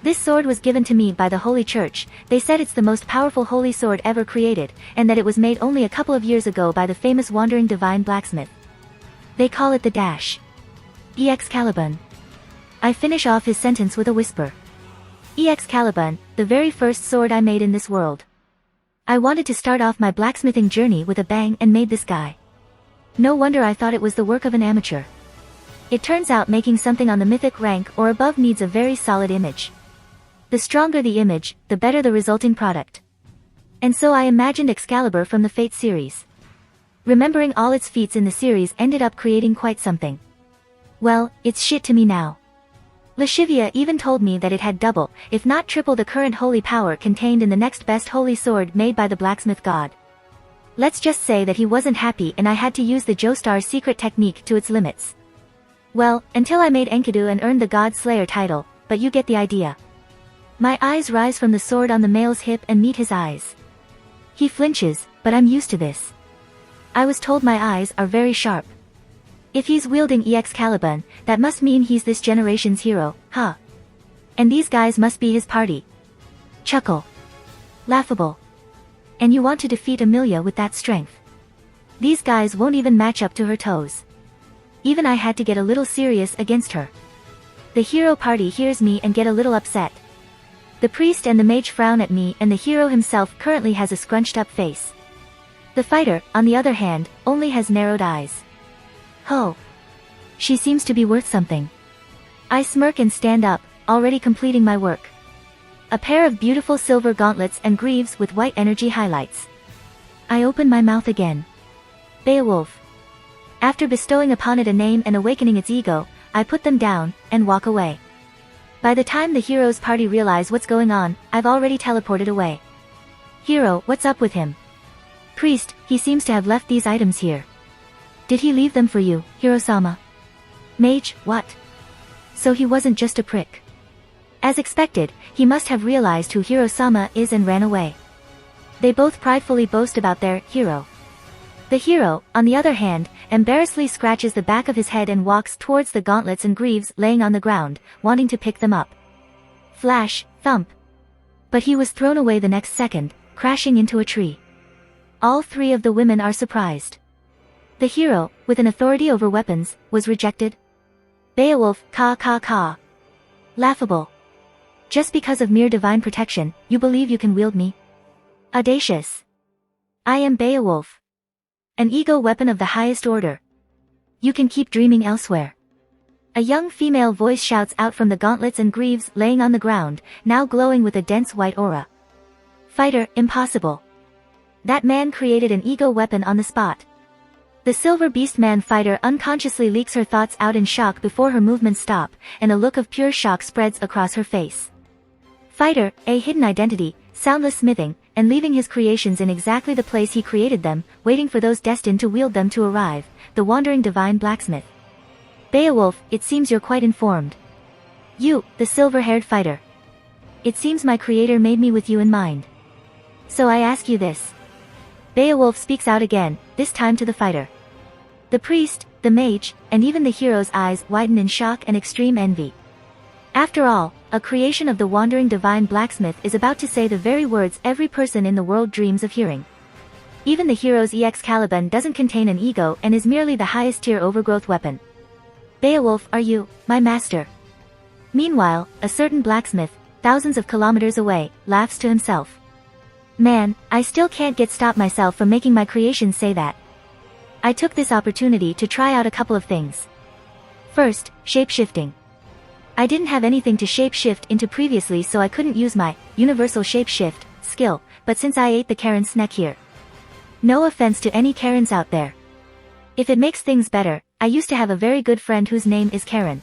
This sword was given to me by the Holy Church. They said it's the most powerful holy sword ever created, and that it was made only a couple of years ago by the famous wandering divine blacksmith. They call it the dash. Excalibur. I finish off his sentence with a whisper. Excalibur, the very first sword I made in this world. I wanted to start off my blacksmithing journey with a bang and made this guy. No wonder I thought it was the work of an amateur. It turns out making something on the mythic rank or above needs a very solid image. The stronger the image, the better the resulting product. And so I imagined Excalibur from the Fate series. Remembering all its feats in the series ended up creating quite something. Well, it's shit to me now. Lashivia even told me that it had double, if not triple the current holy power contained in the next best holy sword made by the blacksmith god. Let's just say that he wasn't happy and I had to use the Joestar's secret technique to its limits. Well, until I made Enkidu and earned the God Slayer title, but you get the idea. My eyes rise from the sword on the male's hip and meet his eyes. He flinches, but I'm used to this. I was told my eyes are very sharp. If he's wielding Excalibur, that must mean he's this generation's hero, huh? And these guys must be his party. Chuckle. Laughable. And you want to defeat Amelia with that strength. These guys won't even match up to her toes. Even I had to get a little serious against her. The hero party hears me and get a little upset. The priest and the mage frown at me and the hero himself currently has a scrunched up face. The fighter, on the other hand, only has narrowed eyes. Ho! She seems to be worth something. I smirk and stand up, already completing my work. A pair of beautiful silver gauntlets and greaves with white energy highlights. I open my mouth again. Beowulf. After bestowing upon it a name and awakening its ego, I put them down, and walk away. By the time the hero's party realize what's going on, I've already teleported away. Hero, what's up with him? Priest, he seems to have left these items here. Did he leave them for you, Hiro-sama? Mage, what? So he wasn't just a prick. As expected, he must have realized who Hiro-sama is and ran away. They both pridefully boast about their hero. The hero, on the other hand, embarrassedly scratches the back of his head and walks towards the gauntlets and greaves laying on the ground, wanting to pick them up. Flash, thump. But he was thrown away the next second, crashing into a tree. All three of the women are surprised. The hero, with an authority over weapons, was rejected. Beowulf, ka. Laughable. Just because of mere divine protection, you believe you can wield me? Audacious. I am Beowulf. An ego weapon of the highest order. You can keep dreaming elsewhere. A young female voice shouts out from the gauntlets and greaves laying on the ground, now glowing with a dense white aura. Fighter, impossible. That man created an ego weapon on the spot. The silver beast man fighter unconsciously leaks her thoughts out in shock before her movements stop, and a look of pure shock spreads across her face. Fighter, a hidden identity, soundless smithing, and leaving his creations in exactly the place he created them, waiting for those destined to wield them to arrive, the wandering divine blacksmith. Beowulf, it seems you're quite informed. You, the silver-haired fighter. It seems my creator made me with you in mind. So I ask you this. Beowulf speaks out again, this time to the fighter. The priest, the mage, and even the hero's eyes widen in shock and extreme envy. After all, a creation of the wandering divine blacksmith is about to say the very words every person in the world dreams of hearing. Even the hero's Excalibur doesn't contain an ego and is merely the highest tier overgrowth weapon. Beowulf, are you, my master? Meanwhile, a certain blacksmith, thousands of kilometers away, laughs to himself. Man, I still can't stop myself from making my creations say that. I took this opportunity to try out a couple of things. First, shape-shifting. I didn't have anything to shape-shift into previously, so I couldn't use my universal shape-shift skill, but since I ate the Karen's snack here. No offense to any Karens out there. If it makes things better, I used to have a very good friend whose name is Karen.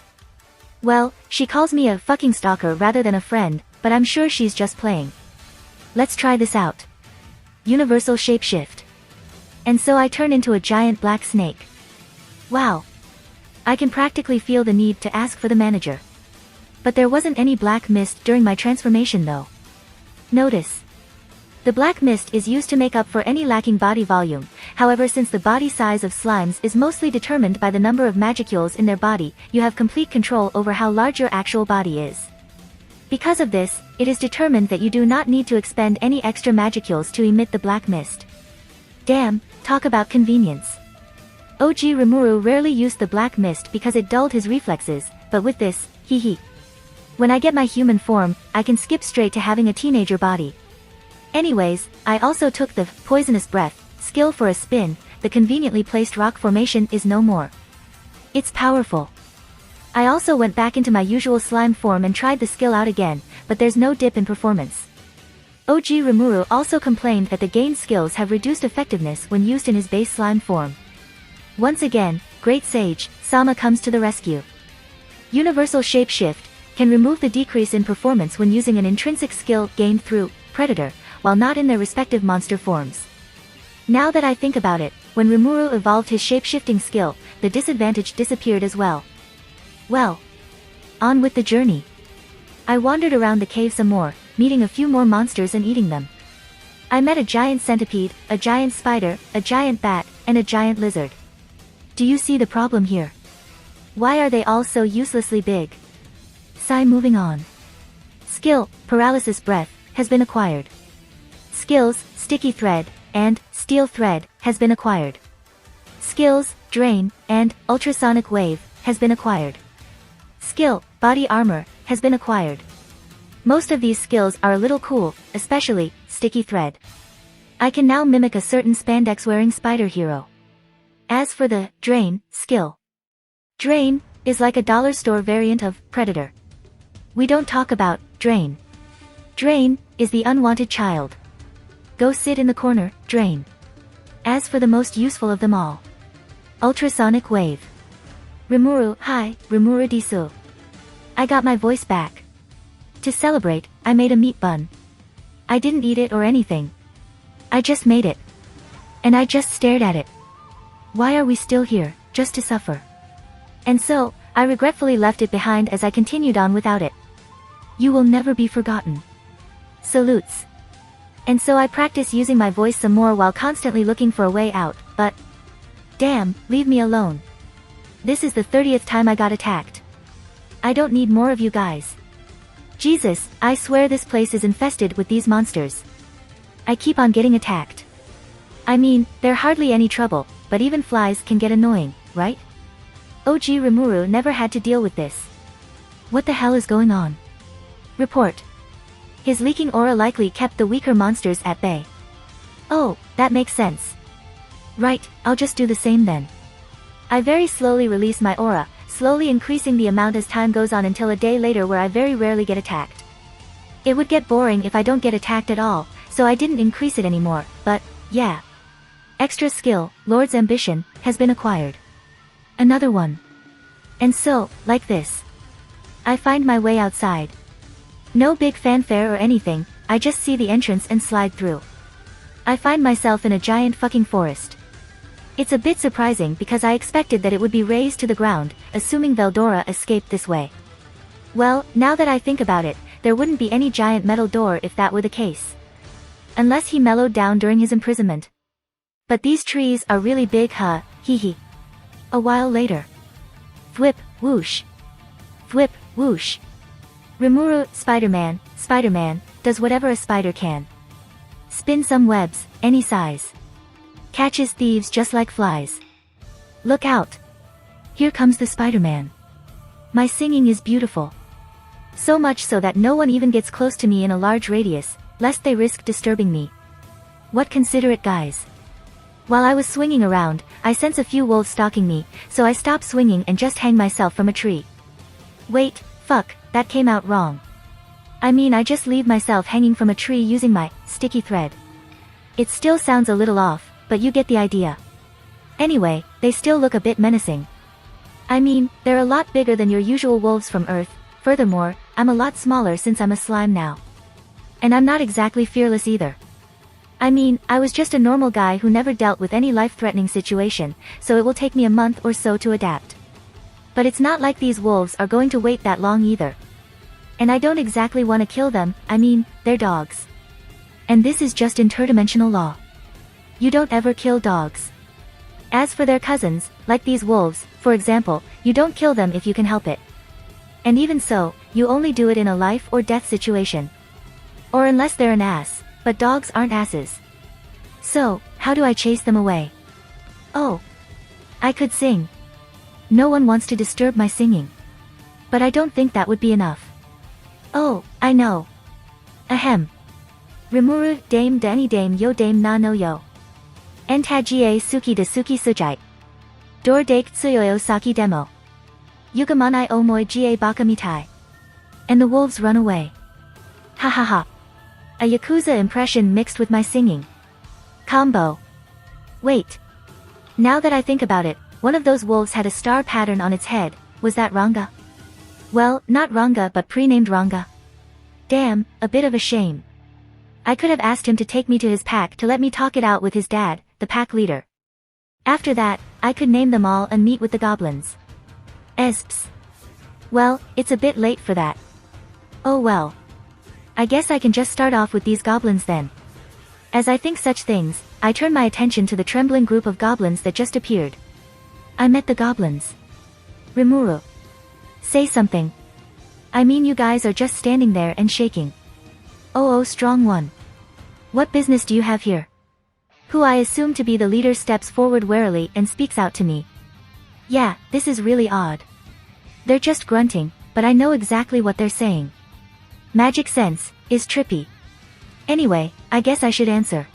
Well, she calls me a fucking stalker rather than a friend, but I'm sure she's just playing. Let's try this out. Universal shapeshift. And so I turn into a giant black snake. Wow. I can practically feel the need to ask for the manager. But there wasn't any black mist during my transformation though. Notice. The black mist is used to make up for any lacking body volume, however since the body size of slimes is mostly determined by the number of magicules in their body, you have complete control over how large your actual body is. Because of this, it is determined that you do not need to expend any extra magicules to emit the black mist. Damn, talk about convenience. OG Rimuru rarely used the black mist because it dulled his reflexes, but with this, hee. When I get my human form, I can skip straight to having a teenager body. Anyways, I also took the poisonous breath skill for a spin. The conveniently placed rock formation is no more. It's powerful. I also went back into my usual slime form and tried the skill out again, but there's no dip in performance. OG Rimuru also complained that the gained skills have reduced effectiveness when used in his base slime form. Once again, Great Sage, Sama comes to the rescue. Universal Shapeshift can remove the decrease in performance when using an intrinsic skill gained through Predator, while not in their respective monster forms. Now that I think about it, when Rimuru evolved his shapeshifting skill, the disadvantage disappeared as well. Well, on with the journey. I wandered around the cave some more, meeting a few more monsters and eating them. I met a giant centipede, a giant spider, a giant bat, and a giant lizard. Do you see the problem here? Why are they all so uselessly big? Sigh, moving on. Skill, Paralysis Breath, has been acquired. Skills, Sticky Thread, and Steel Thread, has been acquired. Skills, Drain, and Ultrasonic Wave, has been acquired. Skill, Body Armor, has been acquired. Most of these skills are a little cool, especially Sticky Thread. I can now mimic a certain spandex-wearing spider hero. As for the Drain skill. Drain is like a dollar store variant of Predator. We don't talk about Drain. Drain is the unwanted child. Go sit in the corner, Drain. As for the most useful of them all. Ultrasonic Wave. Rimuru, hi, Rimuru Disu. I got my voice back. To celebrate, I made a meat bun. I didn't eat it or anything. I just made it. And I just stared at it. Why are we still here, just to suffer? And so, I regretfully left it behind as I continued on without it. You will never be forgotten. Salutes. And so I practice using my voice some more while constantly looking for a way out, but... Damn, leave me alone. This is the 30th time I got attacked. I don't need more of you guys. Jesus, I swear this place is infested with these monsters. I keep on getting attacked. I mean, they're hardly any trouble, but even flies can get annoying, right? OG Rimuru never had to deal with this. What the hell is going on? Report. His leaking aura likely kept the weaker monsters at bay. Oh, that makes sense. Right, I'll just do the same then. I very slowly release my aura, slowly increasing the amount as time goes on until a day later where I very rarely get attacked. It would get boring if I don't get attacked at all, so I didn't increase it anymore, but, yeah. Extra skill, Lord's Ambition, has been acquired. Another one. And so, like this. I find my way outside. No big fanfare or anything, I just see the entrance and slide through. I find myself in a giant fucking forest. It's a bit surprising because I expected that it would be razed to the ground, assuming Veldora escaped this way. Well, now that I think about it, there wouldn't be any giant metal door if that were the case. Unless he mellowed down during his imprisonment. But these trees are really big, huh, hee. A while later. Thwip, whoosh. Thwip, whoosh. Rimuru, Spider-Man, does whatever a spider can. Spin some webs, any size. Catches thieves just like flies. Look out. Here comes the Spider-Man. My singing is beautiful. So much so that no one even gets close to me in a large radius, lest they risk disturbing me. What considerate guys. While I was swinging around, I sense a few wolves stalking me, so I stop swinging and just hang myself from a tree. Wait, fuck, that came out wrong. I mean, I just leave myself hanging from a tree using my sticky thread. It still sounds a little off, but you get the idea. Anyway, they still look a bit menacing. I mean, they're a lot bigger than your usual wolves from Earth. Furthermore, I'm a lot smaller since I'm a slime now. And I'm not exactly fearless either. I mean, I was just a normal guy who never dealt with any life-threatening situation, so it will take me a month or so to adapt. But it's not like these wolves are going to wait that long either. And I don't exactly want to kill them, I mean, they're dogs. And this is just interdimensional law. You don't ever kill dogs. As for their cousins, like these wolves, for example, you don't kill them if you can help it. And even so, you only do it in a life or death situation. Or unless they're an ass, but dogs aren't asses. So, how do I chase them away? Oh. I could sing. No one wants to disturb my singing. But I don't think that would be enough. Oh, I know. Ahem. Rimuru, dame dani dame yo dame na no yo. Entagie suki de suki sujai. Dor dake tsuyoyo saki demo. Yugamanai omoi jie baka mitai. And the wolves run away. Ha ha ha. A Yakuza impression mixed with my singing. Combo. Wait. Now that I think about it, one of those wolves had a star pattern on its head. Was that Ranga? Well, not Ranga but pre-named Ranga. Damn, a bit of a shame. I could have asked him to take me to his pack to let me talk it out with his dad, the pack leader. After that, I could name them all and meet with the goblins. Esps. Well, it's a bit late for that. Oh well. I guess I can just start off with these goblins then. As I think such things, I turn my attention to the trembling group of goblins that just appeared. I met the goblins. Rimuru. Say something. I mean, you guys are just standing there and shaking. Oh, strong one. What business do you have here? Who I assume to be the leader steps forward warily and speaks out to me. Yeah, this is really odd. They're just grunting, but I know exactly what they're saying. Magic sense is trippy. Anyway, I guess I should answer.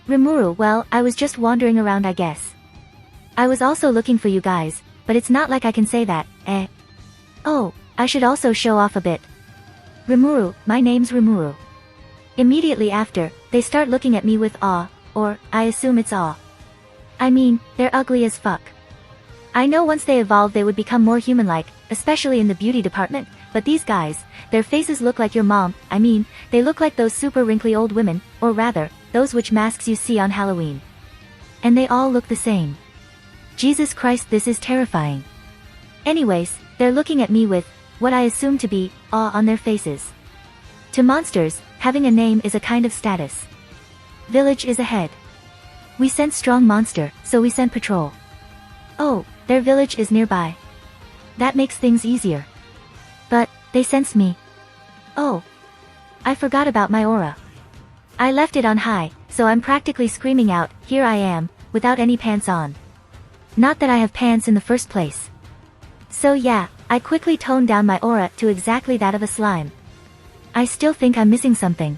Rimuru, well, I was just wandering around, I guess. I was also looking for you guys, but it's not like I can say that, eh? Oh, I should also show off a bit. Rimuru, my name's Rimuru. Immediately after, they start looking at me with awe, or, I assume it's awe. I mean, they're ugly as fuck. I know once they evolve they would become more human-like, especially in the beauty department, but these guys, their faces look like your mom. I mean, they look like those super wrinkly old women, or rather, those witch masks you see on Halloween. And they all look the same. Jesus Christ, this is terrifying. Anyways, they're looking at me with, what I assume to be, awe on their faces. To monsters, having a name is a kind of status. Village is ahead. We sense strong monster, so we sent patrol. Oh, their village is nearby. That makes things easier. But, they sense me. Oh. I forgot about my aura. I left it on high, so I'm practically screaming out, here I am, without any pants on. Not that I have pants in the first place. So yeah, I quickly toned down my aura to exactly that of a slime. I still think I'm missing something.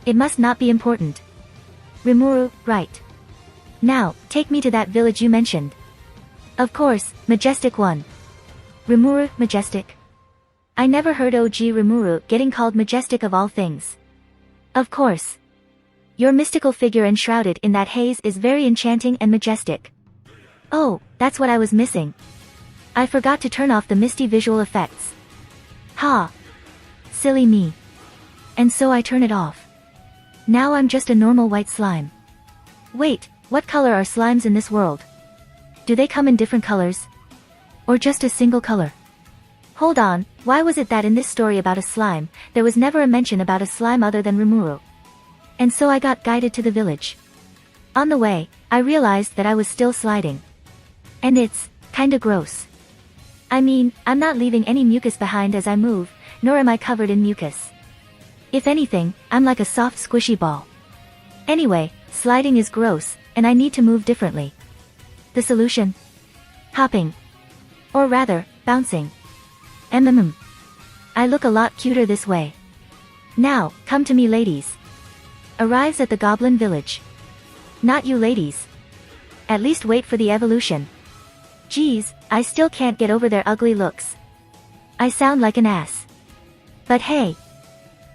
It must not be important. Rimuru, right. Now, take me to that village you mentioned. Of course, Majestic One. Rimuru, Majestic. I never heard OG Rimuru getting called Majestic of all things. Of course. Your mystical figure enshrouded in that haze is very enchanting and majestic. Oh, that's what I was missing. I forgot to turn off the misty visual effects. Ha! Silly me. And so I turn it off. Now I'm just a normal white slime. Wait, what color are slimes in this world? Do they come in different colors? Or just a single color? Hold on, why was it that in this story about a slime, there was never a mention about a slime other than Rimuru? And so I got guided to the village. On the way, I realized that I was still sliding. And it's kinda gross. I mean, I'm not leaving any mucus behind as I move, nor am I covered in mucus. If anything, I'm like a soft squishy ball. Anyway, sliding is gross, and I need to move differently. The solution? Hopping. Or rather, bouncing. I look a lot cuter this way. Now, come to me ladies. Arrives at the goblin village. Not you ladies. At least wait for the evolution. Geez, I still can't get over their ugly looks. I sound like an ass. But hey.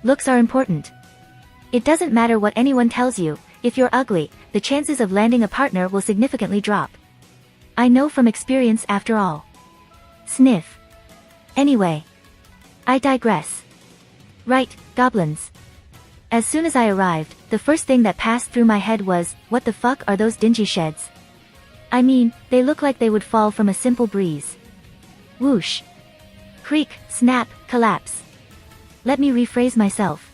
Looks are important. It doesn't matter what anyone tells you, if you're ugly, the chances of landing a partner will significantly drop. I know from experience after all. Sniff. Anyway. I digress. Right, goblins. As soon as I arrived, the first thing that passed through my head was, what the fuck are those dingy sheds? I mean, they look like they would fall from a simple breeze. Whoosh. Creak, snap, collapse. Let me rephrase myself.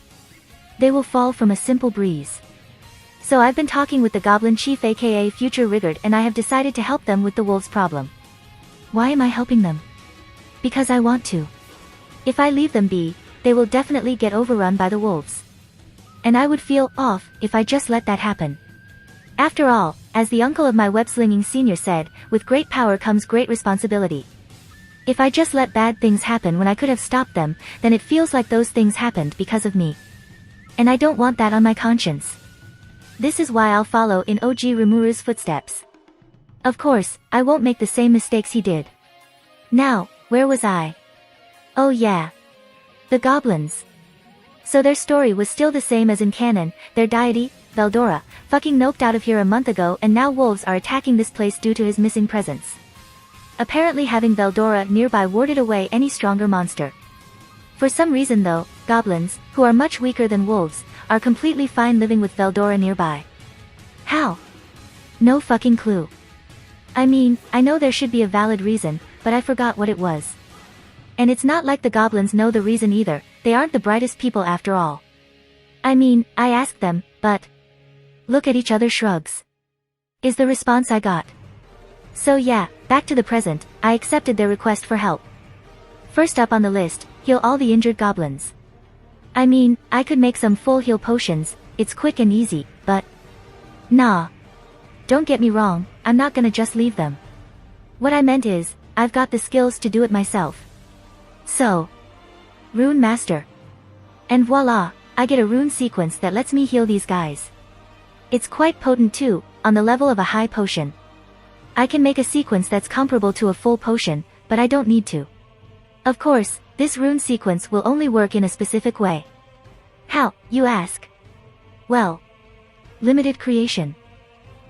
They will fall from a simple breeze. So I've been talking with the Goblin Chief aka Future Rigard and I have decided to help them with the wolves problem. Why am I helping them? Because I want to. If I leave them be, they will definitely get overrun by the wolves. And I would feel off if I just let that happen. After all, as the uncle of my web-slinging senior said, with great power comes great responsibility. If I just let bad things happen when I could have stopped them, then it feels like those things happened because of me. And I don't want that on my conscience. This is why I'll follow in OG Rimuru's footsteps. Of course, I won't make the same mistakes he did. Now, where was I? Oh yeah. The goblins. So their story was still the same as in canon, their deity, Veldora, fucking noped out of here a month ago and now wolves are attacking this place due to his missing presence. Apparently having Veldora nearby warded away any stronger monster. For some reason though, goblins, who are much weaker than wolves, are completely fine living with Veldora nearby. How? No fucking clue. I mean, I know there should be a valid reason, but I forgot what it was. And it's not like the goblins know the reason either, they aren't the brightest people after all. I mean, I asked them, but... Look at each other shrugs. Is the response I got. So yeah, back to the present, I accepted their request for help. First up on the list, heal all the injured goblins. I mean, I could make some full heal potions, it's quick and easy, but... Nah. Don't get me wrong, I'm not gonna just leave them. What I meant is, I've got the skills to do it myself. So. Rune Master. And voila, I get a rune sequence that lets me heal these guys. It's quite potent too, on the level of a high potion. I can make a sequence that's comparable to a full potion, but I don't need to. Of course, this rune sequence will only work in a specific way. How, you ask? Well. Limited creation.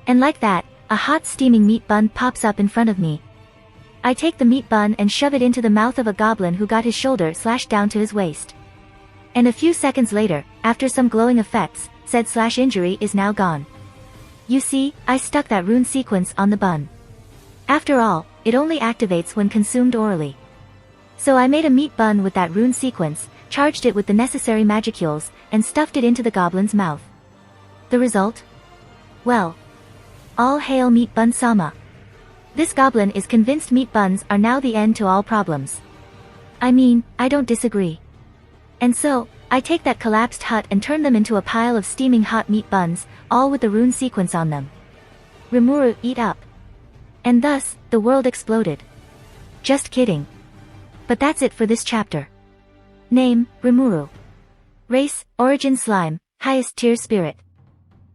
And like that, a hot steaming meat bun pops up in front of me. I take the meat bun and shove it into the mouth of a goblin who got his shoulder slashed down to his waist. And a few seconds later, after some glowing effects, said slash injury is now gone. You see, I stuck that rune sequence on the bun. After all, it only activates when consumed orally. So I made a meat bun with that rune sequence, charged it with the necessary magicules, and stuffed it into the goblin's mouth. The result? Well. All hail Meat Bun Sama. This goblin is convinced meat buns are now the end to all problems. I mean, I don't disagree. And so, I take that collapsed hut and turn them into a pile of steaming hot meat buns, all with the rune sequence on them. Rimuru, eat up. And thus, the world exploded. Just kidding. But that's it for this chapter. Name, Rimuru. Race, Origin Slime, Highest Tier Spirit.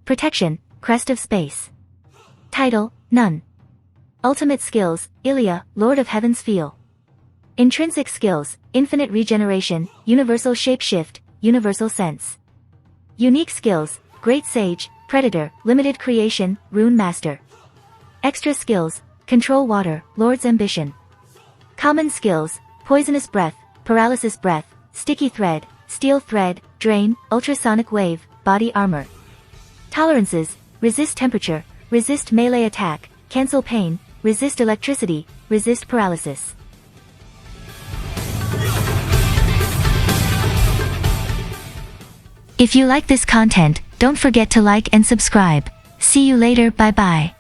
Protection, Crest of Space. Title, None. Ultimate skills, Ilia, Lord of Heaven's Feel. Intrinsic skills, Infinite Regeneration, Universal Shapeshift, Universal Sense. Unique skills, Great Sage, Predator, Limited Creation, Rune Master. Extra skills, Control Water, Lord's Ambition. Common skills, Poisonous Breath, Paralysis Breath, Sticky Thread, Steel Thread, Drain, Ultrasonic Wave, Body Armor. Tolerances, Resist Temperature, Resist Melee Attack, Cancel Pain, Resist Electricity, Resist Paralysis. If you like this content, don't forget to like and subscribe. See you later, bye bye.